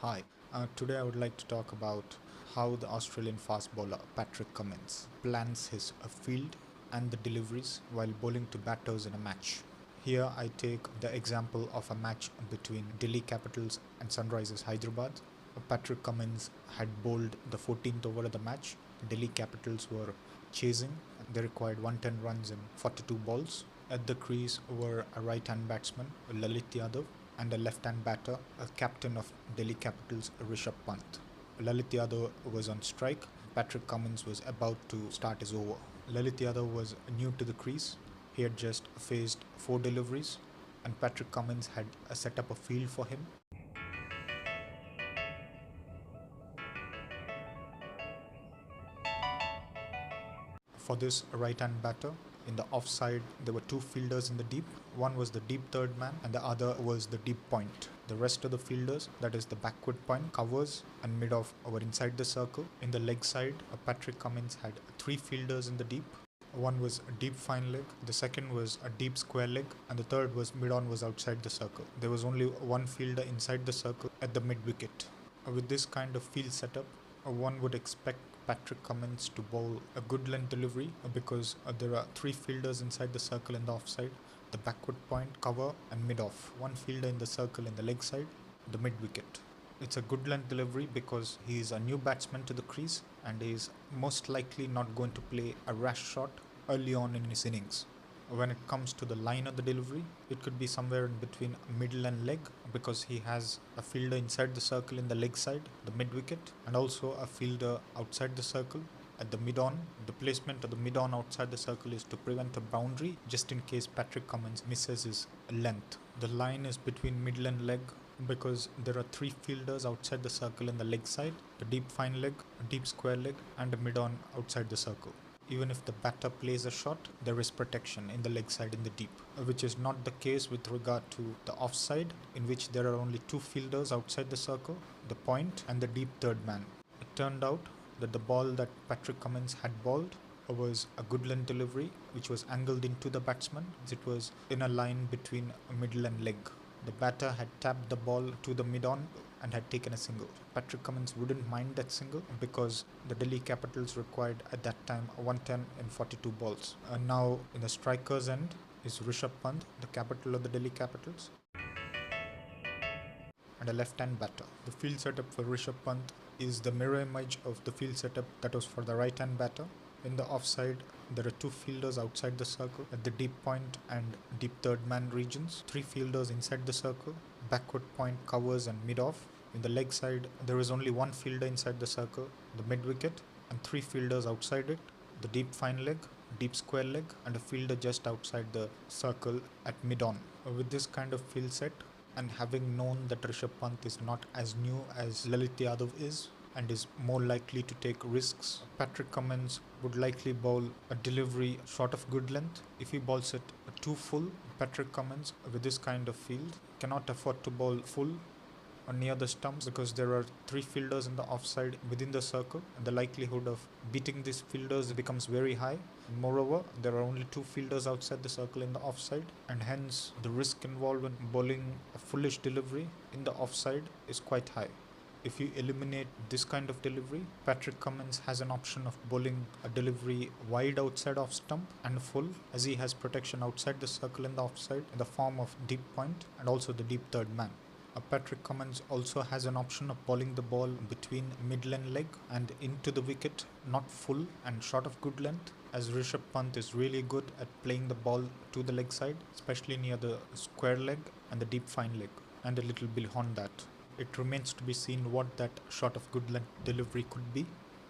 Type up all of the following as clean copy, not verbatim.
Hi, today I would like to talk about how the Australian fast bowler Patrick Cummins plans his field and the deliveries while bowling to batters in a match. Here I take the example of a match between Delhi Capitals and Sunrisers Hyderabad. Patrick Cummins had bowled the 14th over of the match. Delhi Capitals were chasing. They required 110 runs in 42 balls. At the crease were a right-hand batsman, Lalit Yadav, and a left-hand batter, a captain of Delhi Capitals, Rishabh Pant. Lalit Yadav was on strike. Patrick Cummins was about to start his over. Lalit Yadav was new to the crease. He had just faced 4 deliveries, and Patrick Cummins had set up a field for him. For this right-hand batter, in the offside, there were 2 fielders in the deep. One was the deep third man and the other was the deep point. The rest of the fielders, that is the backward point, covers and mid-off, were inside the circle. In the leg side, Patrick Cummins had 3 fielders in the deep. One was a deep fine leg, the second was a deep square leg, and the third was mid-on was outside the circle. There was only one fielder inside the circle at the mid-wicket. With this kind of field setup, one would expect Patrick Cummins to bowl a good length delivery because there are 3 fielders inside the circle in the offside, the backward point, cover and mid-off. One fielder in the circle in the leg side, the mid-wicket. It's a good length delivery because he is a new batsman to the crease and he is most likely not going to play a rash shot early on in his innings. When it comes to the line of the delivery, it could be somewhere in between middle and leg because he has a fielder inside the circle in the leg side, the mid wicket, and also a fielder outside the circle at the mid-on. The placement of the mid-on outside the circle is to prevent a boundary just in case Patrick Cummins misses his length. The line is between middle and leg because there are 3 fielders outside the circle in the leg side, the deep fine leg, a deep square leg, and a mid-on outside the circle. Even if the batter plays a shot, there is protection in the leg side in the deep, which is not the case with regard to the offside, in which there are only 2 fielders outside the circle, the point and the deep third man. It turned out that the ball that Patrick Cummins had bowled was a good length delivery, which was angled into the batsman. It was in a line between middle and leg. The batter had tapped the ball to the mid-on and had taken a single. Patrick Cummins wouldn't mind that single because the Delhi Capitals required at that time 110 in 42 balls. Now in the striker's end is Rishabh Pant, the capital of the Delhi Capitals, and a left-hand batter. The field setup for Rishabh Pant is the mirror image of the field setup that was for the right-hand batter. In the offside, there are 2 fielders outside the circle at the deep point and deep third man regions, 3 fielders inside the circle, backward point, covers and mid-off. In the leg side, there is only 1 fielder inside the circle, the mid-wicket, and 3 fielders outside it, the deep fine leg, deep square leg, and a fielder just outside the circle at mid-on. With this kind of field set, and having known that Rishabh Pant is not as new as Lalit Yadav is, and is more likely to take risks, Patrick Cummins would likely bowl a delivery short of good length. If he bowls it too full, Patrick Cummins with this kind of field cannot afford to bowl full or near the stumps because there are 3 fielders in the offside within the circle and the likelihood of beating these fielders becomes very high. Moreover, there are only 2 fielders outside the circle in the offside and hence the risk involved in bowling a foolish delivery in the offside is quite high. If you eliminate this kind of delivery, Patrick Cummins has an option of bowling a delivery wide outside off stump and full, as he has protection outside the circle in the offside in the form of deep point and also the deep third man. Patrick Cummins also has an option of bowling the ball between middle and leg and into the wicket, not full and short of good length, as Rishabh Pant is really good at playing the ball to the leg side, especially near the square leg and the deep fine leg, and a little beyond that. It remains to be seen what that shot of good length delivery could be.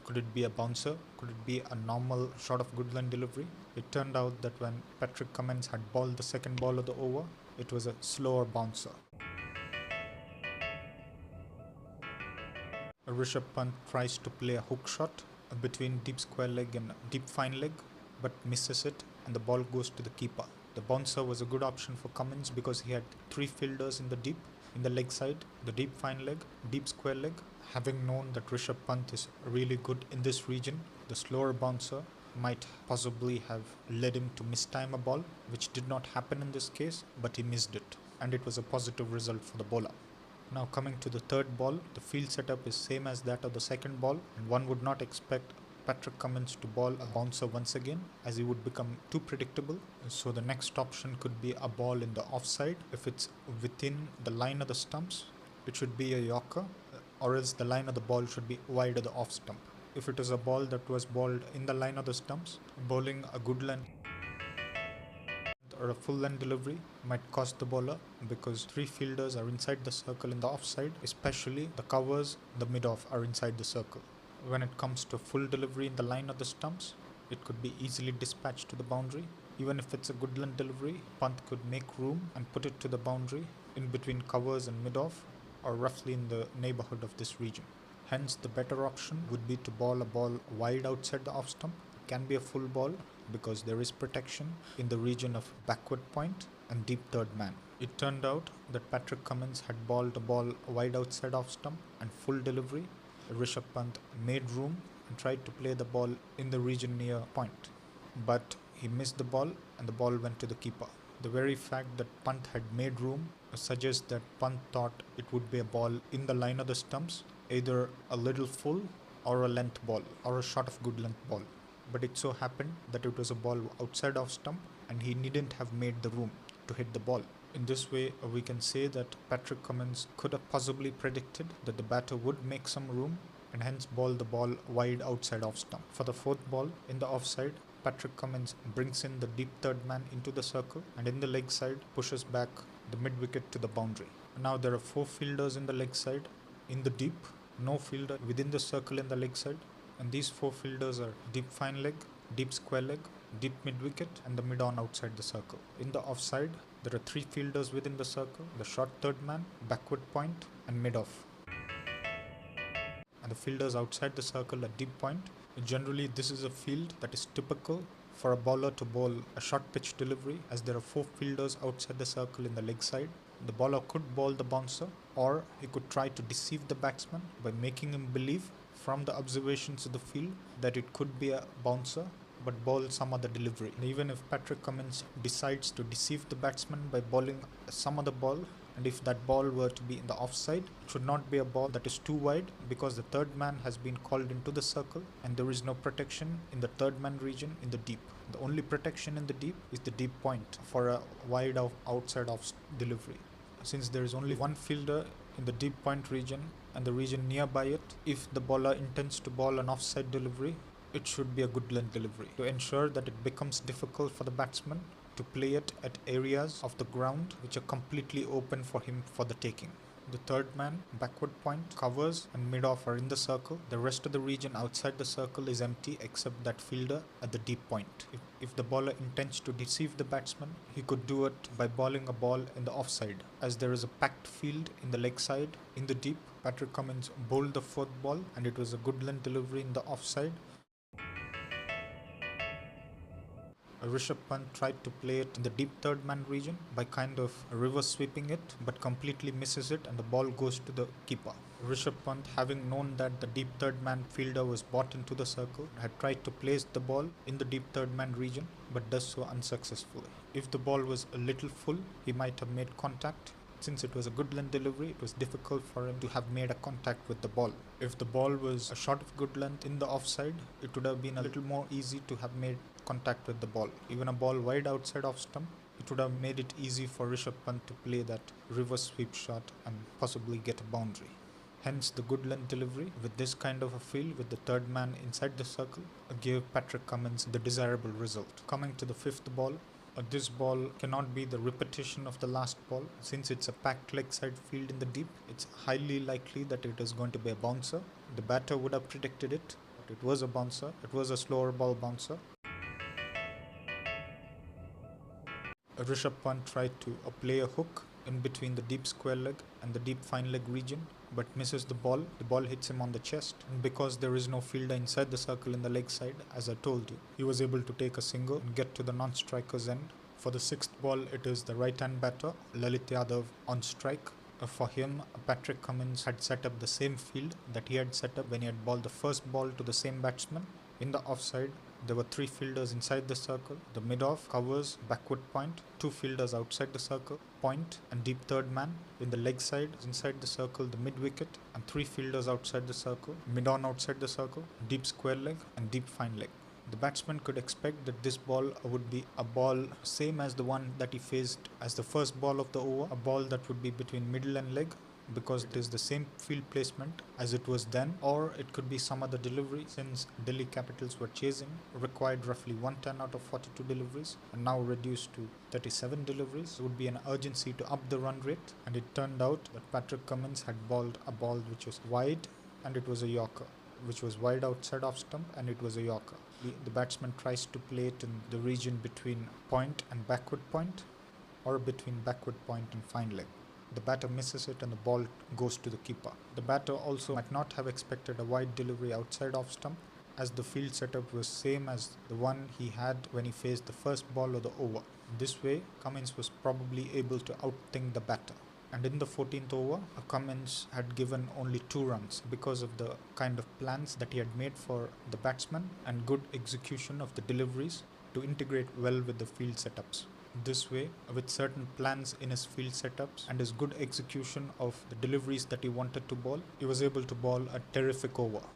Could it be a bouncer? Could it be a normal shot of good length delivery? It turned out that when Patrick Cummins had bowled the second ball of the over, it was a slower bouncer. Rishabh Pant tries to play a hook shot between deep square leg and deep fine leg, but misses it and the ball goes to the keeper. The bouncer was a good option for Cummins because he had 3 fielders in the leg side, the deep fine leg, deep square leg. Having known that Rishabh Pant is really good in this region, the slower bouncer might possibly have led him to mistime a ball, which did not happen in this case, but he missed it, and it was a positive result for the bowler. Now coming to the third ball, the field setup is same as that of the second ball, and one would not expect Patrick Cummins to ball a bouncer once again, as he would become too predictable. So the next option could be a ball in the offside. If it's within the line of the stumps, it should be a Yorker, or else the line of the ball should be wide of the off stump. If it is a ball that was balled in the line of the stumps, bowling a good length or a full length delivery might cost the bowler, because three fielders are inside the circle in the offside, especially the covers, the mid-off are inside the circle. When it comes to full delivery in the line of the stumps, it could be easily dispatched to the boundary. Even if it's a good length delivery, Pant could make room and put it to the boundary in between covers and mid-off, or roughly in the neighborhood of this region. Hence, the better option would be to ball a ball wide outside the off stump. It can be a full ball because there is protection in the region of backward point and deep third man. It turned out that Patrick Cummins had balled a ball wide outside off stump and full delivery. Rishabh Pant made room and tried to play the ball in the region near point, but he missed the ball and the ball went to the keeper. The very fact that Pant had made room suggests that Pant thought it would be a ball in the line of the stumps, either a little full or a length ball or a shot of good length ball. But it so happened that it was a ball outside off stump and he needn't have made the room to hit the ball. In this way, we can say that Patrick Cummins could have possibly predicted that the batter would make some room and hence ball the ball wide outside off stump. For the fourth ball in the offside, Patrick Cummins brings in the deep third man into the circle and in the leg side pushes back the mid wicket to the boundary. Now there are four fielders in the leg side in the deep, no fielder within the circle in the leg side, and these four fielders are deep fine leg, deep square leg, deep mid wicket and the mid on outside the circle. In the offside, there are three fielders within the circle, the short third man, backward point and mid off. And the fielders outside the circle at deep point. Generally, this is a field that is typical for a bowler to bowl a short pitch delivery, as there are four fielders outside the circle in the leg side. The bowler could bowl the bouncer, or he could try to deceive the batsman by making him believe from the observations of the field that it could be a bouncer, but bowl some other delivery. And even if Patrick Cummins decides to deceive the batsman by bowling some other ball, and if that ball were to be in the offside, it should not be a ball that is too wide, because the third man has been called into the circle and there is no protection in the third man region in the deep. The only protection in the deep is the deep point for a wide outside off delivery. Since there is only one fielder in the deep point region and the region nearby it, if the bowler intends to bowl an offside delivery, it should be a good length delivery to ensure that it becomes difficult for the batsman to play it at areas of the ground which are completely open for him for the taking. The third man, backward point, covers and mid-off are in the circle. The rest of the region outside the circle is empty except that fielder at the deep point. If the bowler intends to deceive the batsman, he could do it by bowling a ball in the offside. As there is a packed field in the leg side, in the deep, Patrick Cummins bowled the fourth ball and it was a good length delivery in the offside. Rishabh Pant tried to play it in the deep third man region by kind of reverse sweeping it, but completely misses it and the ball goes to the keeper. Rishabh Pant, having known that the deep third man fielder was brought into the circle, had tried to place the ball in the deep third man region, but does so unsuccessfully. If the ball was a little full, he might have made contact. Since it was a good length delivery, it was difficult for him to have made a contact with the ball. If the ball was a shot of good length in the offside, it would have been a little more easy to have made contact with the ball. Even a ball wide outside off stump, it would have made it easy for Rishabh Pant to play that reverse sweep shot and possibly get a boundary. Hence, the good length delivery with this kind of a field with the third man inside the circle gave Patrick Cummins the desirable result. Coming to the fifth ball, this ball cannot be the repetition of the last ball. Since it's a packed leg side field in the deep, it's highly likely that it is going to be a bouncer. The batter would have predicted it, but it was a bouncer. It was a slower ball bouncer. Rishabh Pant tried to play a hook in between the deep square leg and the deep fine leg region, but misses the ball. The ball hits him on the chest, and because there is no fielder inside the circle in the leg side, as I told you, he was able to take a single and get to the non-striker's end. For the sixth ball, it is the right-hand batter, Lalit Yadav, on strike. For him, Patrick Cummins had set up the same field that he had set up when he had bowled the first ball to the same batsman. In the offside, There were 3 fielders inside the circle. The mid-off, covers, backward point, 2 fielders outside the circle, point and deep third man. In the leg side, inside the circle, the mid-wicket, and 3 fielders outside the circle, mid-on outside the circle, deep square leg and deep fine leg. The batsman could expect that this ball would be a ball same as the one that he faced as the first ball of the over, a ball that would be between middle and leg, because it is the same field placement as it was then, or it could be some other delivery, since Delhi Capitals were chasing, required roughly 110 out of 42 deliveries and now reduced to 37 deliveries. It would be an urgency to up the run rate, and it turned out that Patrick Cummins had bowled a ball which was wide, and it was a yorker, which was wide outside off stump, and it was a yorker. The batsman tries to play it in the region between point and backward point, or between backward point and fine leg. The batter misses it and the ball goes to the keeper. The batter also might not have expected a wide delivery outside off stump, as the field setup was same as the one he had when he faced the first ball of the over. This way, Cummins was probably able to outthink the batter. And in the 14th over, Cummins had given only 2 runs because of the kind of plans that he had made for the batsman and good execution of the deliveries to integrate well with the field setups. This way, with certain plans in his field setups and his good execution of the deliveries that he wanted to bowl, he was able to bowl a terrific over.